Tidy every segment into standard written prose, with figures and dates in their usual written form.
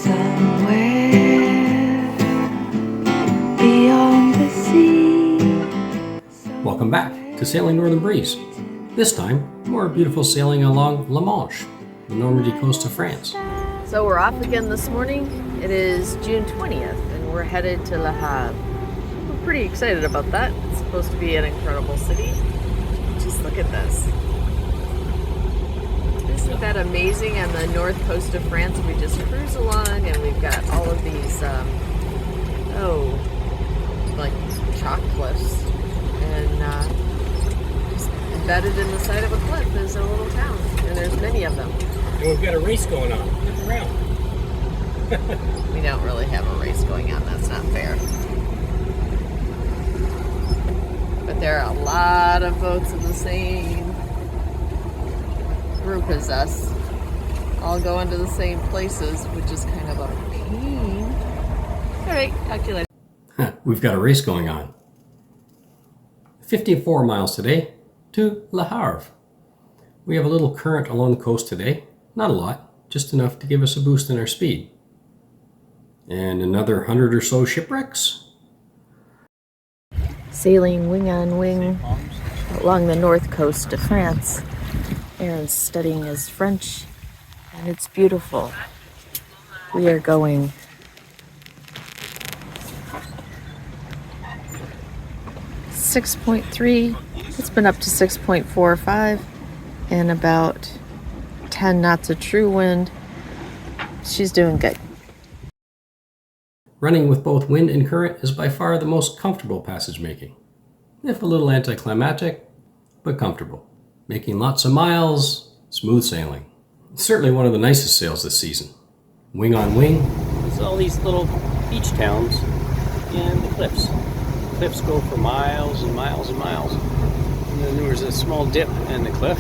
somewhere beyond the sea. Welcome back to Sailing Northern Breeze. This time, more beautiful sailing along La Manche, the Normandy coast of France. So we're off again this morning. It is June 20th and we're headed to Le Havre. We're pretty excited about that. It's supposed to be an incredible city. Just look at this. Isn't that amazing? On the north coast of France, we just cruise along and we've got all of these, like chalk cliffs. And just embedded in the side of a cliff is a little town. And there's many of them. And we've got a race going on. Look around. We don't really have a race going on. That's not fair. But there are a lot of boats in the same group as us, all going to the same places, which is kind of a pain. All right, talk to you later. We've got a race going on. 54 miles today to Le Havre. We have a little current along the coast today. Not a lot, just enough to give us a boost in our speed. And another 100 or so shipwrecks. Sailing wing on wing along the north coast of France. Erin's studying his French, and it's beautiful. We are going 6.3. It's been up to 6.45 and about 10 knots of true wind. She's doing good. Running with both wind and current is by far the most comfortable passage making. If a little anticlimactic, but comfortable. Making lots of miles, smooth sailing. It's certainly one of the nicest sails this season. Wing on wing. It's all these little beach towns and the cliffs. The cliffs go for miles and miles and miles. And then there's a small dip in the cliff.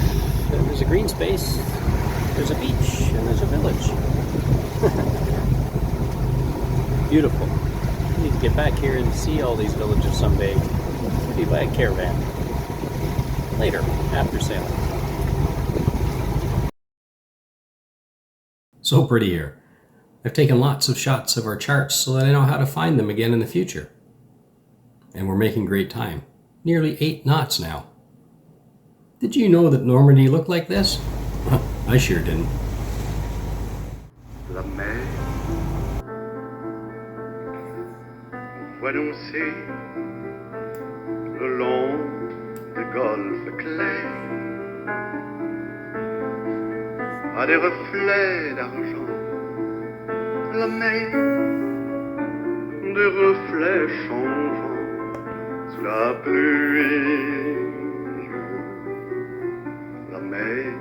Then there's a green space. There's a beach and there's a village. Beautiful. We need to get back here and see all these villages someday. Maybe by a caravan. Later, after sailing. So pretty here. I've taken lots of shots of our charts so that I know how to find them again in the future. And we're making great time. Nearly 8 knots now. Did you know that Normandy looked like this? I sure didn't. La mer, voyons-y, le long des golfes clairs, à des reflets d'argent, la mer, des reflets changeants sous la pluie, la mer,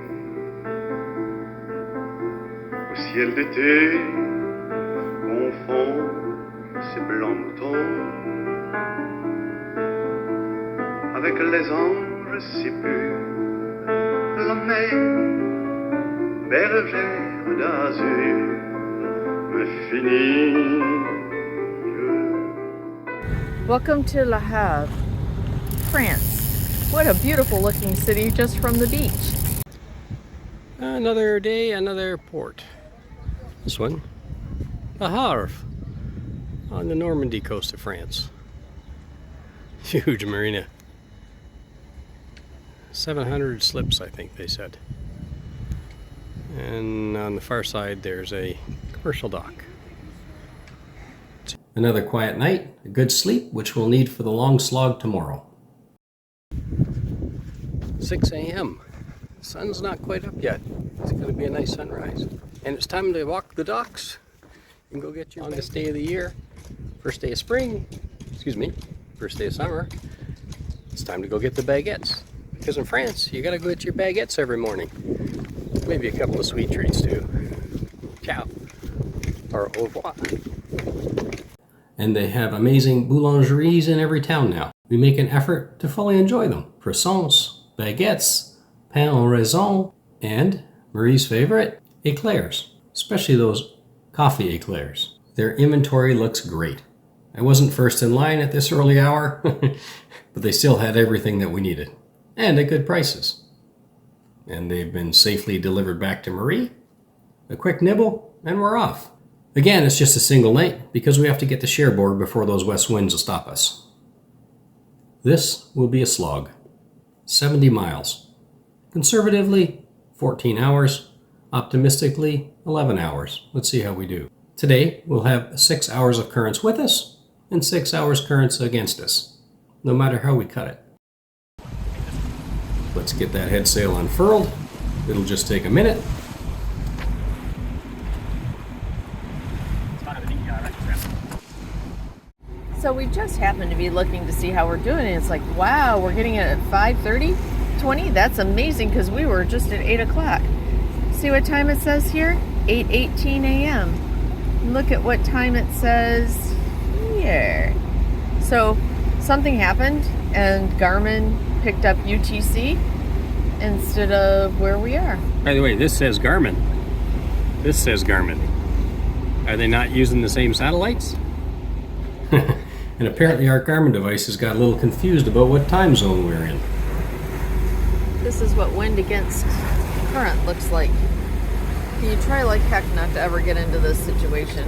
au ciel d'été, confond ses blancs moutons avec les anges si purs, la mer, bergère d'azur, infinie. Welcome to Le Havre, France. What a beautiful looking city just from the beach. Another day, another port. This one, Le Havre, on the Normandy coast of France. Huge marina. 700 slips, I think they said. And on the far side, there's a commercial dock. Another quiet night, a good sleep, which we'll need for the long slog tomorrow. 6 a.m. Sun's not quite up yet. It's going to be a nice sunrise. And it's time to walk the docks and go get your longest day of the year. First day of spring, first day of summer. It's time to go get the baguettes. Because in France, you got to go get your baguettes every morning. Maybe a couple of sweet treats too. Ciao. Or au revoir. And they have amazing boulangeries in every town now. We make an effort to fully enjoy them. Croissants, baguettes, pain en raisin, and Marie's favorite, eclairs. Especially those coffee eclairs. Their inventory looks great. I wasn't first in line at this early hour, but they still had everything that we needed. And at good prices. And they've been safely delivered back to Marie. A quick nibble, and we're off. Again, it's just a single night because we have to get to Cherbourg before those west winds will stop us. This will be a slog. 70 miles. Conservatively, 14 hours. Optimistically, 11 hours. Let's see how we do. Today, we'll have 6 hours of currents with us and 6 hours currents against us, no matter how we cut it. Let's get that head sail unfurled. It'll just take a minute. So we just happened to be looking to see how we're doing, and it's like, wow, we're getting it at 5:30, 20. That's amazing because we were just at 8 o'clock. See what time it says here? 8:18 a.m. Look at what time it says here. So something happened, and Garmin picked up UTC instead of where we are. By the way, this says Garmin. This says Garmin. Are they not using the same satellites? And apparently our Garmin devices got a little confused about what time zone we're in. This is what wind against current looks like. You try like heck not to ever get into this situation,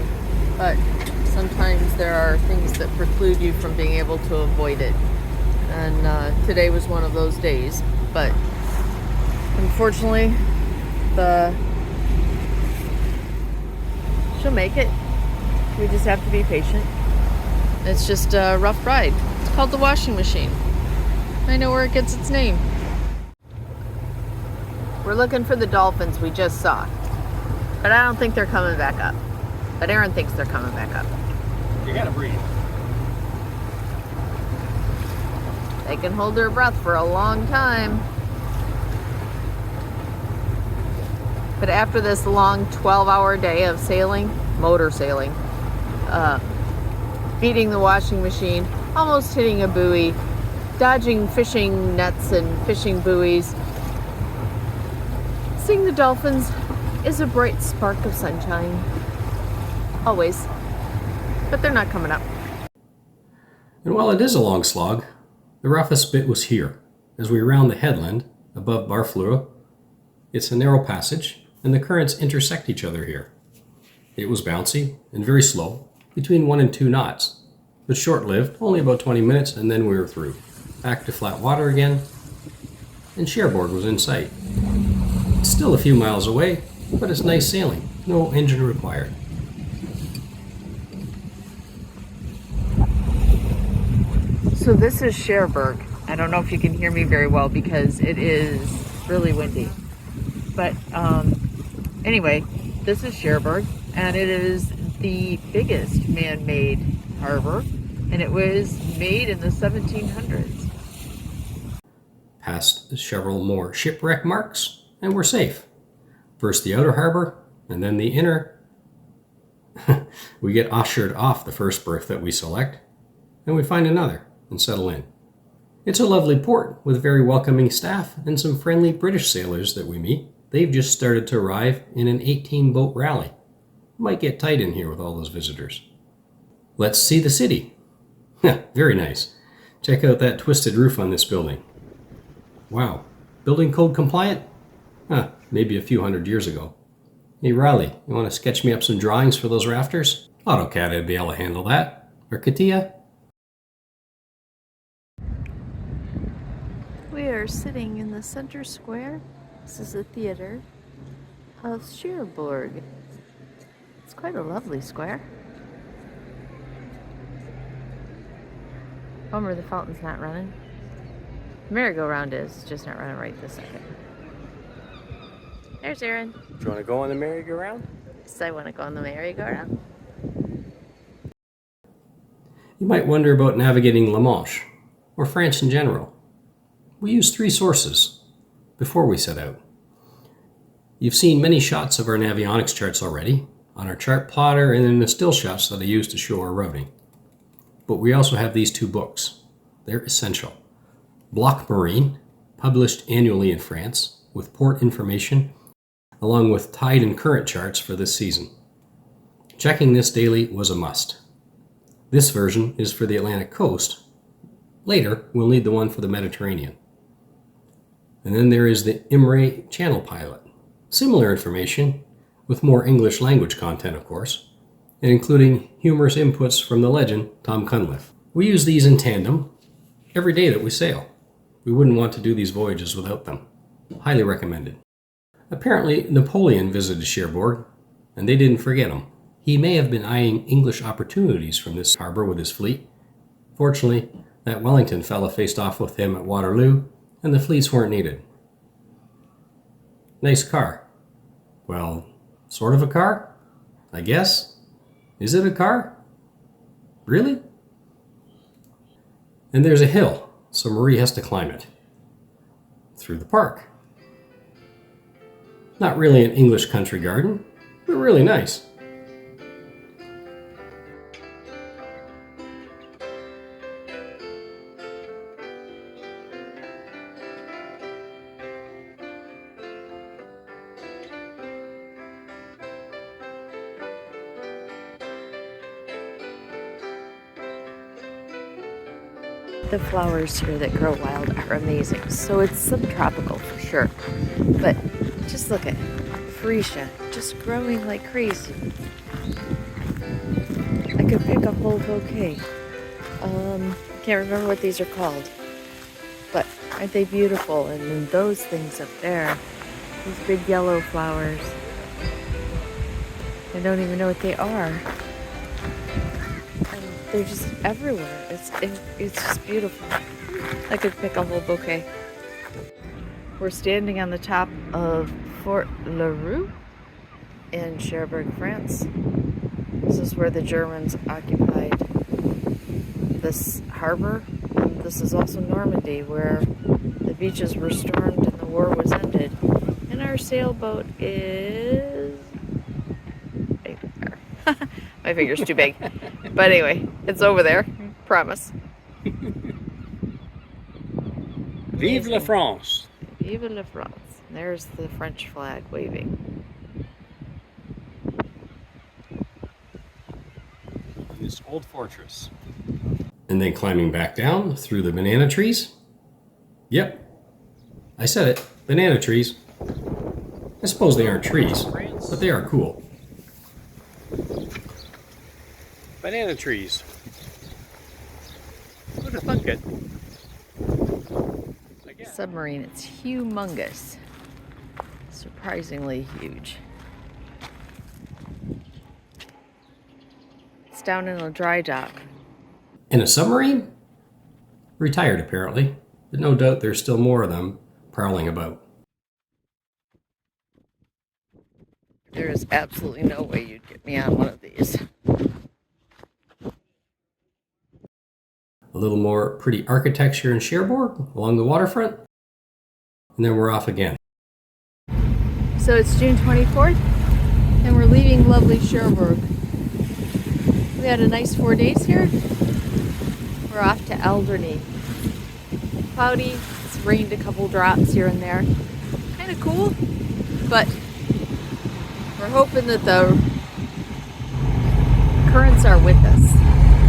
but sometimes there are things that preclude you from being able to avoid it. And today was one of those days, but unfortunately, she'll make it. We just have to be patient. It's just a rough ride. It's called the washing machine. I know where it gets its name. We're looking for the dolphins we just saw, but I don't think they're coming back up. But Erin thinks they're coming back up. You gotta breathe. They can hold their breath for a long time. But after this long 12-hour day of sailing, motor sailing, beating the washing machine, almost hitting a buoy, dodging fishing nets and fishing buoys, seeing the dolphins is a bright spark of sunshine. Always. But they're not coming up. And while it is a long slog, the roughest bit was here. As we round the headland above Barfleur, it's a narrow passage, and the currents intersect each other here. It was bouncy and very slow, between 1 and 2 knots, but short-lived, only about 20 minutes, and then we were through. Back to flat water again, and Cherbourg was in sight. It's still a few miles away, but it's nice sailing, no engine required. So this is Cherbourg. I don't know if you can hear me very well because it is really windy. But anyway, this is Cherbourg, and it is the biggest man-made harbor, and it was made in the 1700s. Past several more shipwreck marks, and we're safe. First the outer harbor, and then the inner. We get ushered off the first berth that we select, and we find another and settle in. It's a lovely port with very welcoming staff and some friendly British sailors that we meet. They've just started to arrive in an 18-boat rally. Might get tight in here with all those visitors. Let's see the city. Very nice. Check out that twisted roof on this building. Wow, building code compliant? Maybe a few hundred years ago. Hey Riley, you want to sketch me up some drawings for those rafters? AutoCAD would be able to handle that. Or CATIA? We are sitting in the center square. This is the theater of Cherbourg. It's quite a lovely square. Bummer the fountain's not running. The merry-go-round is, it's just not running right this second. There's Erin. Do you want to go on the merry-go-round? Yes, I want to go on the merry-go-round. You might wonder about navigating La Manche, or France in general. We use 3 sources before we set out. You've seen many shots of our navionics charts already, on our chart plotter and in the still shots that I use to show our routing. But we also have these 2 books. They're essential. Block Marine, published annually in France, with port information, along with tide and current charts for this season. Checking this daily was a must. This version is for the Atlantic coast. Later, we'll need the one for the Mediterranean. And then there is the IMRE Channel Pilot. Similar information, with more English language content, of course, and including humorous inputs from the legend Tom Cunliffe. We use these in tandem every day that we sail. We wouldn't want to do these voyages without them. Highly recommended. Apparently, Napoleon visited Cherbourg, and they didn't forget him. He may have been eyeing English opportunities from this harbor with his fleet. Fortunately, that Wellington fella faced off with him at Waterloo, and the fleets weren't needed. Nice car. Well, sort of a car, I guess. Is it a car? Really? And there's a hill, so Marie has to climb it. Through the park. Not really an English country garden, but really nice. The flowers here that grow wild are amazing. So it's subtropical for sure. But just look at freesia, just growing like crazy. I could pick a whole bouquet. Can't remember what these are called. But aren't they beautiful? And then those things up there, these big yellow flowers. I don't even know what they are. They're just everywhere. It's just beautiful. I could pick a whole bouquet. We're standing on the top of Fort Leroux in Cherbourg, France. This is where the Germans occupied this harbor. And this is also Normandy, where the beaches were stormed and the war was ended. And our sailboat is right there. My finger's too big. But anyway, it's over there. Promise. Vive la France! Vive la France. There's the French flag waving. This old fortress. And then climbing back down through the banana trees. Yep, I said it, banana trees. I suppose they aren't trees, but they are cool. Banana trees. Who'd have thunk it? Submarine, it's humongous. Surprisingly huge. It's down in a dry dock. In a submarine? Retired apparently, but no doubt there's still more of them prowling about. There is absolutely no way you'd get me on one of these. A little more pretty architecture in Cherbourg along the waterfront, and then we're off again. So it's June 24th, and we're leaving lovely Cherbourg. We had a nice 4 days here. We're off to Alderney. Cloudy, it's rained a couple drops here and there. Kind of cool, but we're hoping that the currents are with us.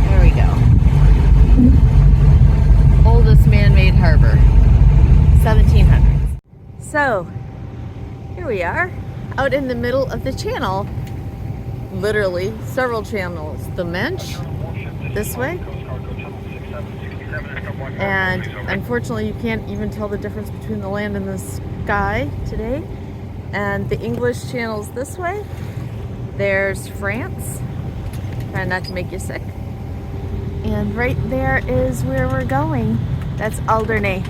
There we go. Oldest man-made harbor, 1700s. So, here we are, out in the middle of the channel. Literally, several channels. The Manche, this way. And unfortunately, you can't even tell the difference between the land and the sky today. And the English channel's this way. There's France. Try not to make you sick. And right there is where we're going. That's Aldernay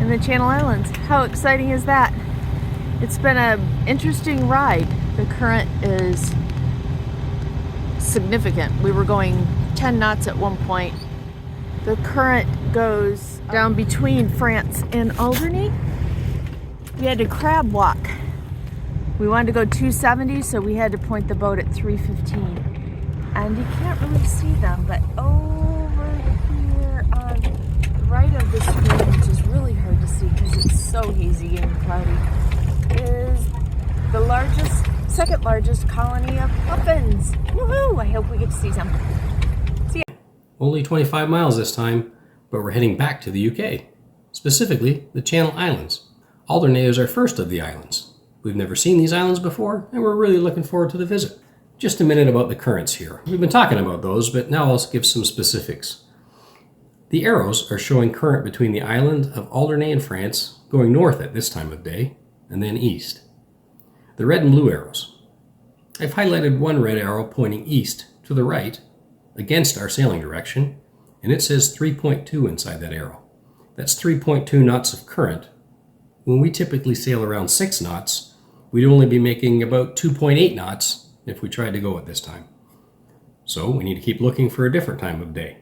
in the Channel Islands. How exciting is that? It's been an interesting ride. The current is significant. We were going 10 knots at one point. The current goes down between France and Alderney. We had to crab walk. We wanted to go 270, so we had to point the boat at 315. And you can't really see them, but over here on the right of the screen, which is really hard to see because it's so hazy and cloudy, is the second largest colony of puffins. Woohoo! I hope we get to see some. See ya. Only 25 miles this time, but we're heading back to the UK, specifically the Channel Islands. Alderney is our first of the islands. We've never seen these islands before, and we're really looking forward to the visit. Just a minute about the currents here. We've been talking about those, but now I'll give some specifics. The arrows are showing current between the island of Aldernay in France, going north at this time of day, and then east. The red and blue arrows. I've highlighted one red arrow pointing east to the right, against our sailing direction, and it says 3.2 inside that arrow. That's 3.2 knots of current. When we typically sail around 6 knots, we'd only be making about 2.8 knots if we tried to go at this time. So we need to keep looking for a different time of day.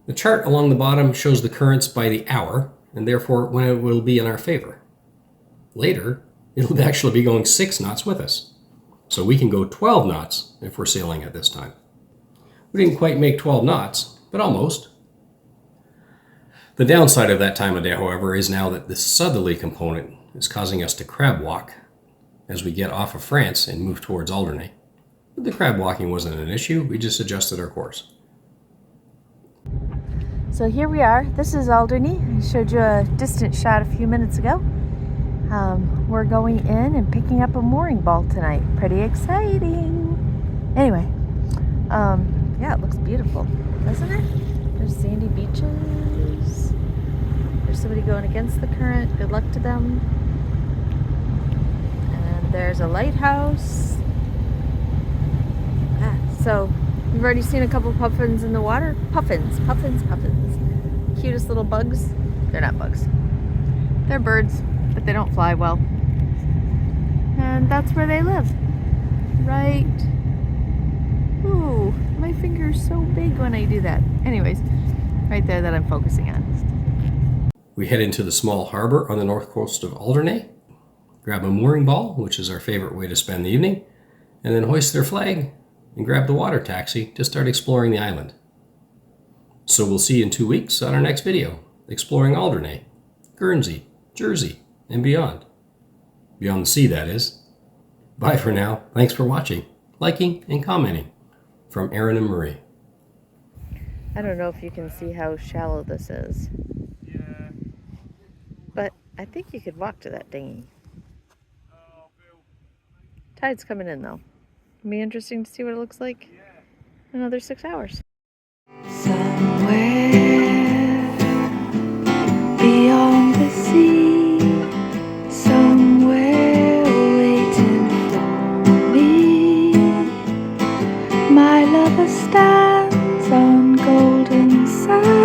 The chart along the bottom shows the currents by the hour, and therefore when it will be in our favor. Later, it'll actually be going 6 knots with us. So we can go 12 knots if we're sailing at this time. We didn't quite make 12 knots, but almost. The downside of that time of day, however, is now that the southerly component is causing us to crab walk as we get off of France and move towards Alderney. But the crab walking wasn't an issue, we just adjusted our course. So here we are. This is Alderney. I showed you a distant shot a few minutes ago. We're going in and picking up a mooring ball tonight. Pretty exciting. Anyway, yeah, it looks beautiful, doesn't it? There's sandy beaches. There's somebody going against the current. Good luck to them. And there's a lighthouse. So we've already seen a couple puffins in the water. Puffins. Cutest little bugs. They're not bugs. They're birds, but they don't fly well. And that's where they live. Right. Ooh, my finger's so big when I do that. Anyways, right there that I'm focusing on. We head into the small harbor on the north coast of Aldernay, grab a mooring ball, which is our favorite way to spend the evening, and then hoist their flag and grab the water taxi to start exploring the island. So we'll see you in 2 weeks on our next video, exploring Aldernay, Guernsey, Jersey, and beyond. Beyond the sea, that is. Bye for now. Thanks for watching, liking, and commenting. From Erin and Marie. I don't know if you can see how shallow this is. But I think you could walk to that dinghy. Tide's coming in though. It'll be interesting to see what it looks like in another 6 hours. Somewhere beyond the sea, somewhere waiting for me, my lover stands on golden sand.